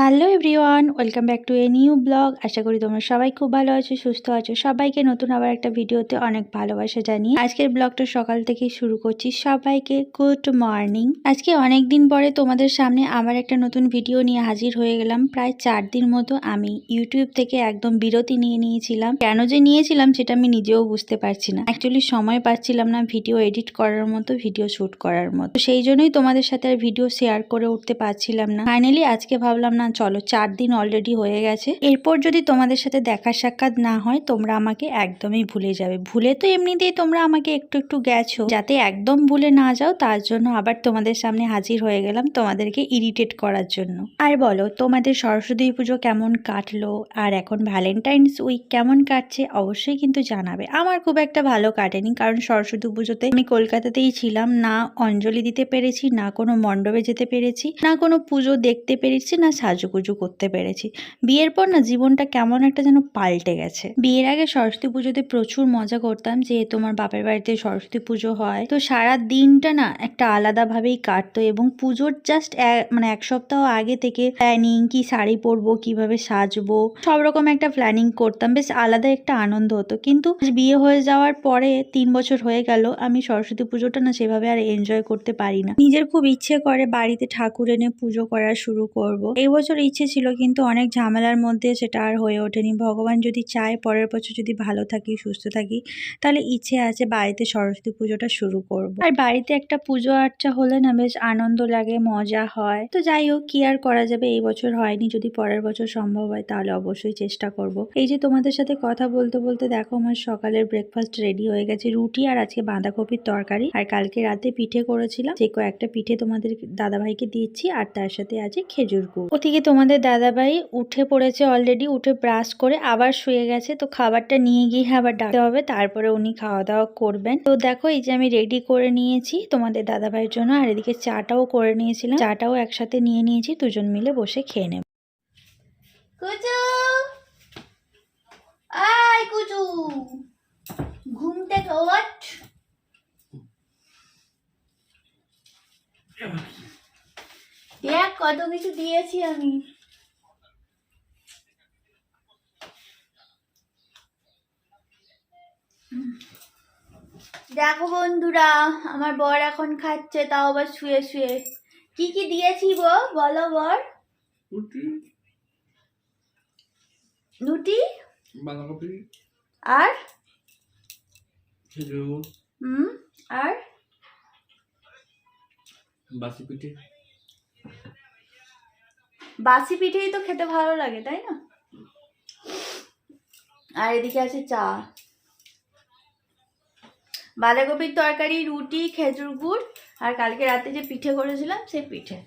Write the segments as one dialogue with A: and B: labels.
A: Hello everyone, welcome back to a new blog. আশা করি তোমরা সবাই খুব ভালো আছো, সুস্থ আছো। সবাইকে নতুন আবার একটা ভিডিওতে অনেক ভালোবাসা জানিয়ে আজকের ব্লগটা সকাল থেকেই শুরু করছি। সবাইকে গুড মর্নিং। আজকে অনেক দিন পরে তোমাদের সামনে আবার একটা নতুন ভিডিও নিয়ে হাজির হয়ে গেলাম। প্রায় 4 দিন মতো আমি ইউটিউব থেকে একদম বিরতি নিয়ে নিয়েছিলাম। কেন যে নিয়েছিলাম সেটা আমি নিজেও বুঝতে পারছি না। অ্যাকচুয়ালি সময় পাচ্ছিলাম না ভিডিও এডিট করার মতো, ভিডিও শ্যুট করার মতো। সেই জন্যই তোমাদের সাথে আর ভিডিও শেয়ার করে উঠতে পারছিলাম না। ফাইনালি আজকে ভাবলাম না চলো, 4 দিন অলরেডি হয়ে গেছে, এরপর যদি তোমাদের সাথে দেখা সাক্ষাৎ না হয় তোমরা আমাকে একদমই ভুলে যাবে। ভুলে তো এমনিতেই তোমরা আমাকে একটু একটু গেছো, যাতে একদম ভুলে না যাও তার জন্য আবার তোমাদের সামনে হাজির হয়ে গেলাম, তোমাদেরকে ইরিটেট করার জন্য। আর বলো, তোমাদের সরস্বতী পুজো কেমন কাটলো, আর এখন ভ্যালেন্টাইন্স উইক কেমন কাটছে অবশ্যই কিন্তু জানাবে। আমার খুব একটা ভালো কাটেনি, কারণ সরস্বতী পুজোতে আমি কলকাতাতেই ছিলাম, না অঞ্জলি দিতে পেরেছি, না কোনো মণ্ডপে যেতে পেরেছি, না কোনো পুজো দেখতে পেরেছি, না সাজুগুজু করতে পেরেছি। বিয়ের পর না জীবনটা কেমন একটা যেন পাল্টে গেছে। বিয়ের আগে সরস্বতী পুজোতে প্রচুর মজা করতাম, যে তোমার বাপের বাড়িতে সরস্বতী পুজো হয়, তো সারা দিনটা না একটা আলাদাভাবেই কাটতো। এবং পুজোর জাস্ট মানে এক সপ্তাহ আগে থেকে প্ল্যানিং, কি শাড়ি পরবো, কিভাবে সাজবো, সব রকম একটা প্ল্যানিং করতাম। বেশ আলাদা একটা আনন্দ হতো। কিন্তু বিয়ে হয়ে যাওয়ার পরে 3 বছর হয়ে গেল, আমি সরস্বতী পুজোটা না সেভাবে আর এনজয় করতে পারি না। নিজের খুব ইচ্ছে করে বাড়িতে ঠাকুর এনে পুজো করা শুরু করব। এই বছর ইচ্ছে ছিল, কিন্তু অনেক ঝামেলার মধ্যে সেটা আর হয়ে ওঠেনি। ভগবান যদি চায় পরের বছর যদি ভালো থাকি, সুস্থ থাকি, তাহলে ইচ্ছে আছে বাড়িতে সরস্বতী পুজোটা শুরু করব। আর বাড়িতে একটা পুজো আর্চা হলে না বেশ আনন্দ লাগে, মজা হয়। তো যাই হোক, কি আর করা যাবে, এই বছর হয়নি, যদি পরের বছর সম্ভব হয় তাহলে অবশ্যই চেষ্টা করব। এই যে তোমাদের সাথে কথা বলতে বলতে দেখো আমার সকালের ব্রেকফাস্ট রেডি হয়ে গেছে। রুটি আর আজকে বাঁধাকপির তরকারি, আর কালকে রাতে পিঠে করেছিলাম, যে কয়েকটা পিঠে তোমাদের দাদাভাইকে দিচ্ছি, আর তার সাথে আছে খেজুর গুড়। ওদিকে তোমাদের দাদাভাই উঠে পড়েছে অলরেডি, উঠে ব্রাশ করে আবার শুয়ে গেছে। তো খাবারটা নিয়ে গিয়ে আবার ডাকতে হবে, তারপরে উনি খাওয়া দাওয়া করবেন। তো দেখো এই যে আমি রেডি করে নিয়েছি তোমাদের দাদাভাইয়ের জন্য, আর এদিকে চাটাও করে নিয়েছিলাম, চাটাও একসাথে নিয়ে নিয়েছি, দুজন মিলে বসে খেয়ে নেব। কুচু, আয় কুচু, ঘুম থেকে ওঠ। দেখ কত কিছু দিয়েছি আমি। দেখো বন্ধুরা, আমার বর এখন খাচ্ছে, তাও আবার শুয়ে শুয়ে। কি কি দিয়েছি বলো বর? রুটি, বাঁধাকপি, আর খেজুর, আর বাসি পিঠে। বাসি পিঠেই তো খেতে ভালো লাগে, তাই না? আর এদিকে আছে চা, বাঁধাকপির তরকারি, রুটি, খেজুর গুড়, আর কালকে রাতে যে পিঠে করেছিলাম সেই পিঠে।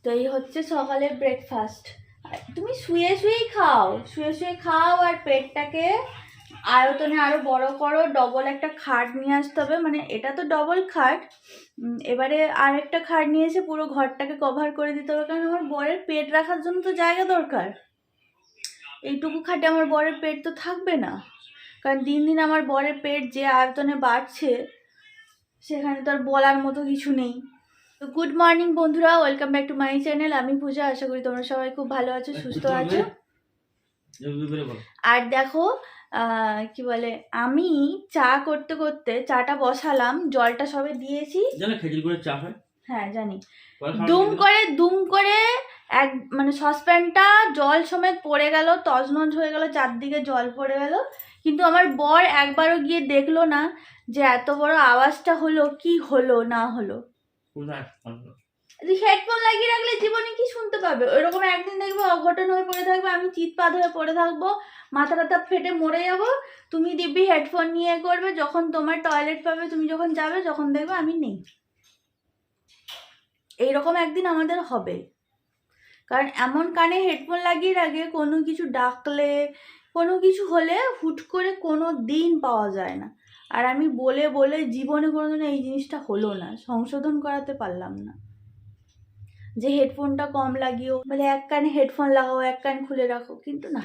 A: তো এই হচ্ছে সকালের ব্রেকফাস্ট। তুমি শুয়ে শুয়েই খাও, শুয়ে শুয়ে খাও, আর পেটটাকে আয়তনে আরো বড় করো। ডবল একটা খাট নিয়ে আসতে হবে, মানে এটা তো ডবল খাট, এবারে আরেকটা খাট নিয়ে এসে পুরো ঘরটাকে কভার করে দিতে হবে, কারণ আমার বরের পেট রাখার জন্য তো জায়গা দরকার। এইটুকু খাটে আমার বরের পেট তো থাকবে না, কারণ দিন দিন আমার বরের পেট যে আয়তনে বাড়ছে সেখানে তো আর বলার মতো কিছু নেই। তো গুড মর্নিং বন্ধুরা, welcome back to my channel. আমি পূজা, আশা করি তোমরা সবাই খুব ভালো আছো, সুস্থ আছো। আর দেখো কি বলে, আমি চা করতে করতে চাটা বসালাম, জলটা সবে দিয়েছি। জানো খেজুর গুড়ের চা হয়? হ্যাঁ জানি। দুম করে এক মানে সসপ্যানটা জল সমেত পড়ে গেল, তজনজ হয়ে গেল, চারদিকে জল পড়ে গেল। কিন্তু আমার বর একবারও গিয়ে দেখলো না যে এত বড় আওয়াজটা হলো, কি হলো না হলো। হেডফোন লাগিয়ে রাখলে জীবনে কি শুনতে পাবে? ওইরকম একদিন দেখবে অঘটন হয়ে পড়ে থাকবে, আমি চিৎপাত হয়ে পড়ে থাকবো, মাথা টাথা ফেটে মরে যাবো। তুমি দিব্যি হেডফোন নিয়ে করবে, যখন তোমার টয়লেট পাবে, তুমি যখন যাবে, যখন দেখবে আমি নেই। এইরকম একদিন আমাদের হবে, কারণ এমন কানে হেডফোন লাগিয়ে রাখে, কোনো কিছু ডাকলে, কোনো কিছু হলে হুট করে কোনো দিন পাওয়া যায় না। আর আমি বলে বলে জীবনে কোনোদিন এই জিনিসটা হলো না, সংশোধন করাতে পারলাম না, যে হেডফোনটা কম লাগিও, বলে এক কানে হেডফোন লাগাও, এক কান খুলে রাখো, কিন্তু না।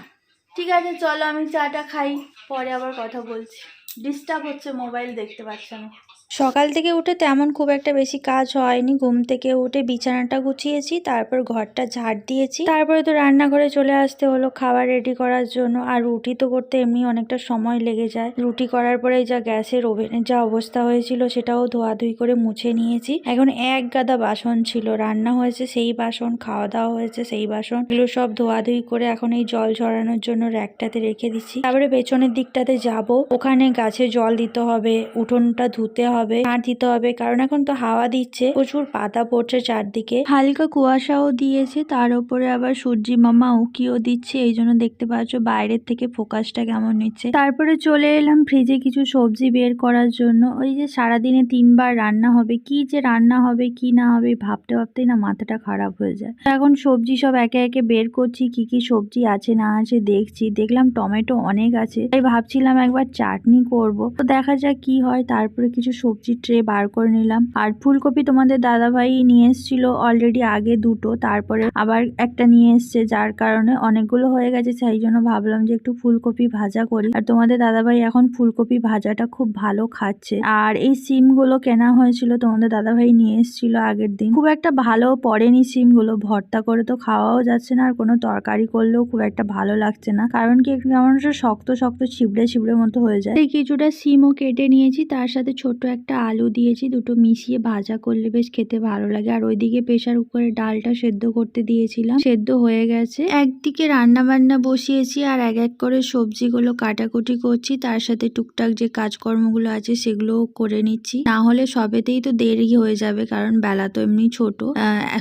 A: ঠিক আছে চলো, আমি চাটা খাই, পরে আবার কথা বলছি। ডিস্টার্ব হচ্ছে, মোবাইল দেখতে পাচ্ছি আমি। সকাল থেকে উঠে তেমন খুব একটা বেশি কাজ হয়নি। ঘুম থেকে উঠে বিছানাটা গুছিয়েছি, তারপর ঘরটা ঝাড় দিয়েছি, তারপরে তো রান্নাঘরে চলে আসতে হলো খাবার রেডি করার জন্য। আর রুটি তো করতে এমনি অনেকটা সময় লেগে যায়। রুটি করার পরে যা গ্যাসের ওভেনের যা অবস্থা হয়েছিল সেটাও ধোয়াধুয়ি করে মুছে নিয়েছি। এখন এক গাদা বাসন ছিল, রান্না হয়েছে সেই বাসন, খাওয়া দাওয়া হয়েছে সেই বাসন, এগুলো সব ধোয়াধুয়ি করে এখন এই জল ঝরানোর জন্য র্যাকটাতে রেখে দিচ্ছি। তারপরে পেছনের দিকটাতে যাব, ওখানে গাছে জল দিতে হবে, উঠোনটা ধুতে হবে, ঝাড় দিতে হবে, কারণ এখন তো হাওয়া দিচ্ছে, প্রচুর পাতা পড়ছে চারদিকে, হালকা কুয়াশাও দিয়েছে, তার উপরে আবার সূর্যি মামা উকিও দিচ্ছে, এই জন্য দেখতে পাচ্ছ বাইরের থেকে ফোকাসটা কেমন নিচ্ছে। তারপরে চলে এলাম ফ্রিজে কিছু সবজি বের করার জন্য। ওই যে সারাদিনে 3 বার রান্না হবে, কি যে রান্না হবে কি না হবে ভাবতে ভাবতেই না মাথাটা খারাপ হয়ে যায়। এখন সবজি সব একে একে বের করছি, কি কি সবজি আছে না আছে দেখছি। দেখলাম টমেটো অনেক আছে, তাই ভাবছিলাম একবার চাটনি করব, তো দেখা যাক কি হয়। তারপরে কিছু সবজি ট্রে বার করে নিলাম। আর ফুলকপি তোমাদের দাদাভাই নিয়ে এসেছিল অলরেডি আগে দুটো, তারপরে আবার একটা নিয়ে এসছে, যার কারণে অনেকগুলো হয়ে গেছে। সেই জন্য ভাবলাম যে একটু ফুলকপি ভাজা করি। আর তোমাদের দাদাভাই এখন ফুলকপি ভাজাটা খুব ভালো খাচ্ছে। আর এই সিমগুলো কেনা হয়েছিল, তোমাদের দাদাভাই নিয়ে এসেছিল আগের দিন, খুব একটা ভালো পড়েনি সিমগুলো, ভর্তা করে তো খাওয়াও যাচ্ছে না, আর কোনো তরকারি করলেও খুব একটা ভালো লাগছে না, কারণ কি কেমন শক্ত শক্ত ছিবড়ে ছিবড়ে মতো হয়ে যায়। কিছুটা সিমও কেটে নিয়েছি, তার সাথে ছোট একটা আলু দিয়েছি, দুটো মিশিয়ে ভাজা করলে বেশ খেতে ভালো লাগে। আর ওইদিকে প্রেসার কুকারে ডালটা সেদ্ধ করতে দিয়েছিলাম, সেদ্ধ হয়ে গেছে। একদিকে রান্না বান্না বসিয়েছি আর এক এক করে সবজিগুলো কাটাকুটি করছি, তার সাথে টুকটাক যে কাজকর্মগুলো আছে সেগুলোও করে নিচ্ছি, না হলে সবেতেই তো দেরি হয়ে যাবে, কারণ বেলা তো এমনি ছোট।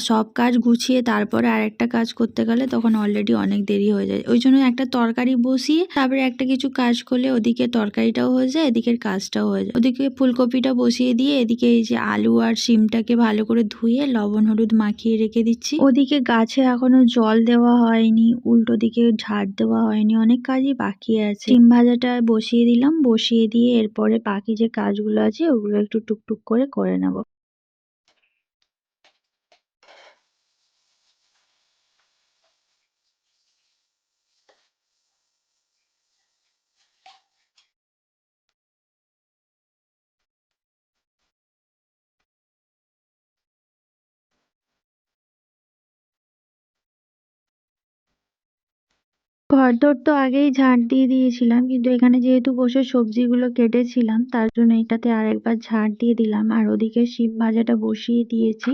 A: সব কাজ গুছিয়ে তারপরে আর একটা কাজ করতে গেলে তখন অলরেডি অনেক দেরি হয়ে যায়। ওই জন্য একটা তরকারি বসিয়ে তারপরে একটা কিছু কাজ করলে ওদিকে তরকারিটাও হয়ে যায়, এদিকের কাজটাও হয়ে যায়। ওদিকে ফুলকপিটা বসিয়ে দিয়ে এদিকে এই যে আলু আর শিমটাকে ভালো করে ধুয়ে লবণ হলুদ মাখিয়ে রেখে দিচ্ছি। ওদিকে গাছে এখনো জল দেওয়া হয়নি, উল্টো দিকে ঝাড় দেওয়া হয়নি, অনেক কাজই বাকি আছে। শিম ভাজাটা বসিয়ে দিলাম, বসিয়ে দিয়ে এরপরে বাকি যে কাজগুলো আছে ওগুলো একটু টুকটুক করে নেব। ঘরদোর তো আগেই ঝাঁট দিয়ে দিয়েছিলাম, কিন্তু এখানে যেহেতু বসে সবজিগুলো কেটেছিলাম তার জন্য এটাতে আরেকবার ঝাঁট দিয়ে দিলাম। আর ওদিকে শিম ভাজাটা বসিয়ে দিয়েছি।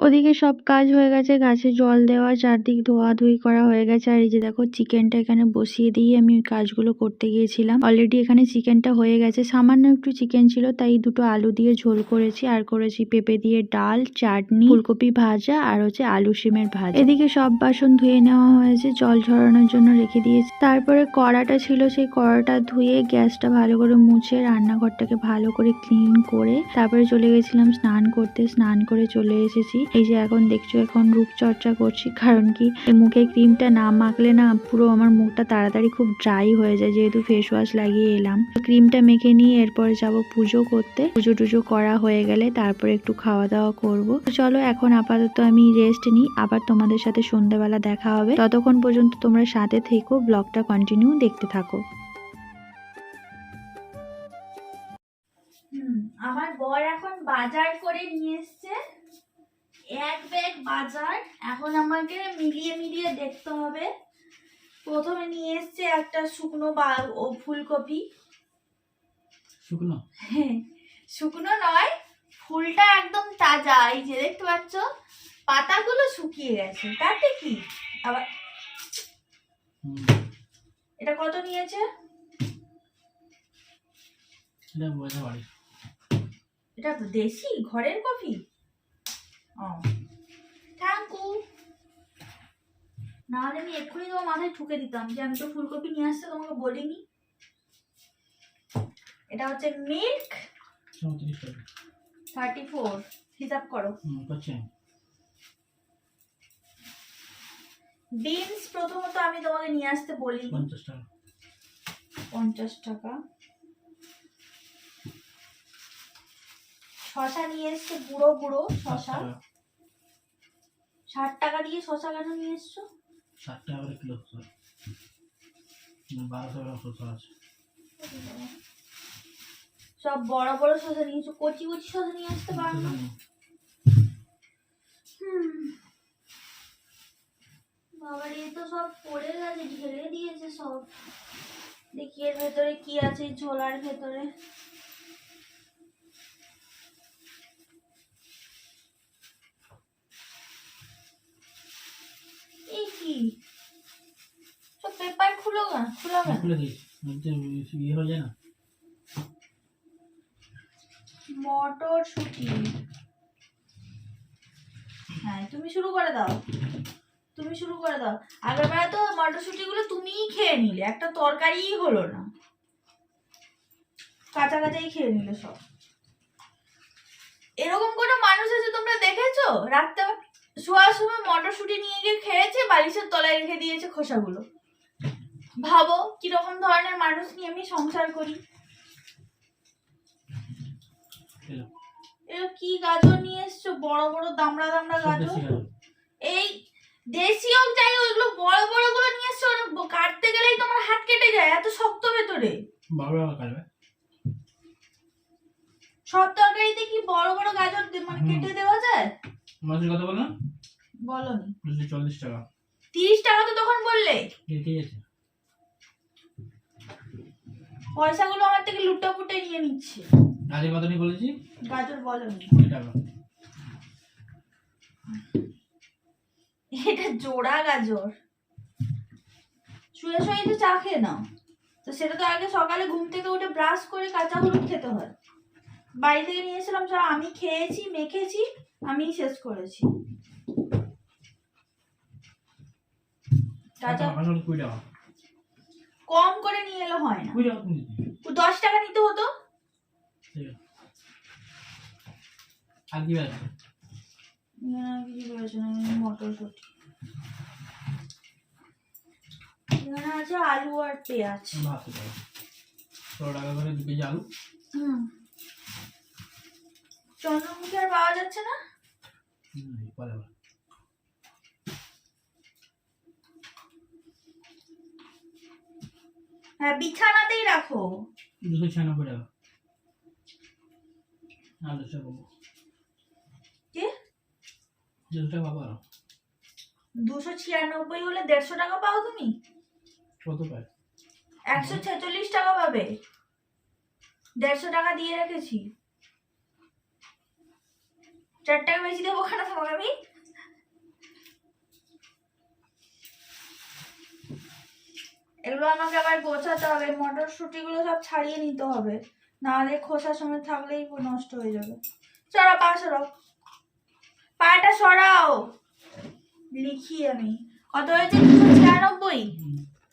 A: ওদিকে সব কাজ হয়ে গেছে, গাছে জল দেওয়া, চারদিক ধোয়াধুয়ি করা হয়ে গেছে। আর এই যে দেখো চিকেনটা এখানে বসিয়ে দিয়ে আমি ওই কাজগুলো করতে গিয়েছিলাম। অলরেডি এখানে চিকেনটা হয়ে গেছে, সামান্য একটু চিকেন ছিল তাই দুটো আলু দিয়ে ঝোল করেছি, আর করেছি পেঁপে দিয়ে ডাল, চাটনি, ফুলকপি ভাজা, আর হচ্ছে আলু শিমের ভাজা। এদিকে সব বাসন ধুয়ে নেওয়া হয়েছে, জল ঝরানোর জন্য রেখে দিয়েছি। তারপরে কড়াটা ছিল, সেই কড়াটা ধুয়ে গ্যাসটা ভালো করে মুছে রান্নাঘরটাকে ভালো করে ক্লিন করে তারপরে চলে গেছিলাম স্নান করতে। স্নান করে চলে এসেছি। এই যে এখন দেখছো এখন রূপচর্চা করছি, কারণ কি মুখে ক্রিমটা না মাখলে না পুরো আমার মুখটা তাড়াতাড়ি খুব ড্রাই হয়ে যায়, যেহেতু ফেস ওয়াশ লাগিয়ে এলাম। ক্রিমটা মেখে নিয়ে এরপরে যাব পুজো করতে। পুজো টুজো করা হয়ে গেলে তারপরে একটু খাওয়া দাওয়া করবো। চলো এখন আপাতত আমি রেস্ট নিই, আবার তোমাদের সাথে সন্ধ্যাবেলা দেখা হবে। ততক্ষণ পর্যন্ত তোমরা সাথে থেকো, ব্লগটা কন্টিনিউ দেখতে থাকো। আমার বর এখন বাজার করে নিয়ে এসছে, এক ব্যাগ বাজার। এখন আমাকে মিলিয়ে মিলিয়ে দেখতে হবে। প্রথমে নিয়ে এসছে একটা শুকনো ও ফুলকপি। শুকনো? হ্যাঁ, শুকনো নয়, ফুলটা একদম তাজা। এই যে দেখতে পাচ্ছ পাতাগুলো শুকিয়ে গেছে, তাতে কি আবার। এটা কত নিয়েছে? এটা তো দেশি ঘরের কফি। থ্যাংকু। নাহলে আমি এক্ষুনি তোমার মাথায় ঠুকে দিতাম যে আমি তো ফুলকপি নিয়ে আসতে তোমাকে বলিনি। এটা হচ্ছে মিল্ক 34, হিসাব করো। বিনস প্রথমত আমি তোমাকে নিয়ে আসতে বলি, 50 টাকা। শশা নিয়ে এসছে বুড়ো বুড়ো শশা, 60 টাকা দিয়ে। শশা কেন নিয়ে এসছো? 60 টাকা করে কিলো, 1200 গ্রাম শশা আছে। সব বড় বড় শশা নিয়েছো, কচি কচি শশা নিয়ে আসতে পারো না? বাবার এ তো সব পড়ে গেছে, ঢেলে দিয়েছে সব। দেখি এর ভেতরে কি আছে, ঝোলার ভেতরে। এই কি সব পেপার খুলো না, খুলে দিয়েছি, ইয়ে হয়ে যায় না। মটরশুঁটি, হ্যাঁ তুমি শুরু করে দাও, তুমি শুরু করে দাও। আগেরবার তো মটরশুঁটি গুলো তুমিই খেয়ে নিলে, একটা তরকারিই হলো না, কাঁচা কাঁচাই খেয়ে নিলে সব। এরকম কোনো মানুষ আছে তোমরা দেখেছো রাত্রে শোয়ার সময় মটরশুঁটি নিয়ে গিয়ে খেয়েছে, বালিশের তলায় রেখে দিয়েছে খোসাগুলো? ভাবো কিরকম ধরনের মানুষ নিয়ে আমি সংসার করি। এর কি গাজর নিয়ে এসছো, বড় বড় দামড়া দামড়া গাজর। এই দেশি হোক যাই হোক, ওইগুলো বড় বড় গুলো নিয়ে এসছো, কাটতে গেলেই তোমার হাত কেটে যায়, এত শক্ত ভেতরে। সব তরকারিতে কি বড় বড় গাজর মানে কেটে দেওয়া যায়? মাছের কথা বলো না, বলনি। 40 টাকা, 30 টাকা তো তখন বললে। ঠিক আছে, পয়সাগুলো আমার থেকে লুটাপুটে নিয়ে নিচ্ছে। গাজর কত নিয়ে বলেছি? গাজর বলনি। 20 টাকা। এটা জোড়া গাজর। শুয়ে শুয়ে তো চা খেয়ে নাও, তো সেটা তো আগে সকালে ঘুম থেকে উঠে ব্রাশ করে কাঁচা হলুদ খেতে হয়। বাড়ি থেকে নিয়ে এসেছিলাম সব, আমি খেয়েছি, মেখেছি, আমি শেষ করেছি। কম করে নিয়ে এলে হয় না, 10 টাকা নিতে হতো। আর কি আছে? মটরশুঁটি এখানে আছে, আলু আর পেঁয়াজ। 16 টাকা করে 2 কেজি আলু। চন্দ্রমুখী আর পাওয়া যাচ্ছে না। হ্যাঁ বিছানাতেই রাখো। 296 টাকা। আলু সব কে 200 টাকা পাও? 296 হলে 150 টাকা পাও তুমি? কত পাই? 146 টাকা পাবে। 150 টাকা দিয়ে রেখেছি। 4 টাকা বেশি দেবো ওখানে তোমাকে আমি। এগুলো আমাকে আবার গোছাতে হবে, মটরশুঁটিগুলো সব ছাড়িয়ে নিতে হবে, নাহলে খোসার সময় থাকলেই নষ্ট হয়ে যাবে। সরাও পা, সরাও পাটা, সরাও। লিখি আমি কত হয়েছে, 296।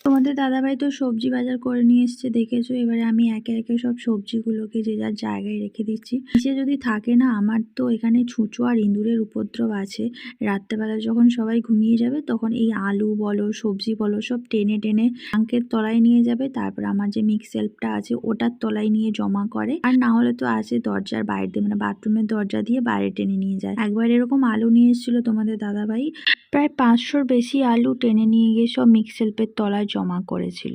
A: তোমাদের দাদাভাই তো সবজি বাজার করে নিয়ে এসছে দেখেছো। এবারে আমি একে একে সব সবজিগুলোকে যে যার জায়গায় রেখে দিচ্ছি। নিচে যদি থাকে না, আমার তো এখানে ছুঁচো আর ইঁদুরের উপদ্রব আছে। রাত্রেবেলা যখন সবাই ঘুমিয়ে যাবে তখন এই আলু বলো সবজি বলো সব টেনে টেনে ট্যাঙ্কের তলায় নিয়ে যাবে, তারপর আমার যে মিক্স সেলফটা আছে ওটার তলায় নিয়ে জমা করে, আর না হলে তো আছে দরজার বাইরে দিয়ে, মানে বাথরুমের দরজা দিয়ে বাইরে টেনে নিয়ে যায়। একবার এরকম আলু নিয়ে এসেছিল তোমাদের দাদাভাই, প্রায় 500-র বেশি আলু টেনে নিয়ে গিয়ে সব মিক্স সেলফের তলায় জমা করেছিল।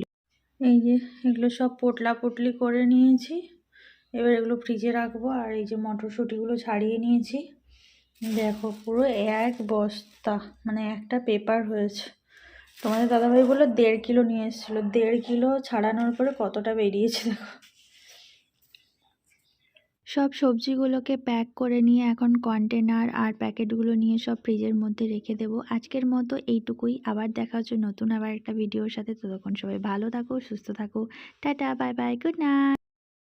A: এই যে এগুলো সব পোটলা পুটলি করে নিয়েছি, এবার এগুলো ফ্রিজে রাখবো। আর এই যে মটরশুঁটিগুলো ছাড়িয়ে নিয়েছি, দেখো পুরো 1 বস্তা, মানে একটা পেপার হয়েছে। তোমাদের দাদাভাই বললো 1.5 কিলো নিয়ে এসেছিলো, 1.5 কিলো ছাড়ানোর পরে কতটা বেরিয়েছে দেখো। সব সবজিগুলোকে প্যাক করে নিয়ে এখন কন্টেনার আর প্যাকেটগুলো নিয়ে সব ফ্রিজের মধ্যে রেখে দেবো। আজকের মতো এইটুকুই, আবার দেখা হচ্ছে নতুন আবার একটা ভিডিওর সাথে। ততক্ষণ সবাই ভালো থাকো, সুস্থ থাকো, tata, bye bye, good night.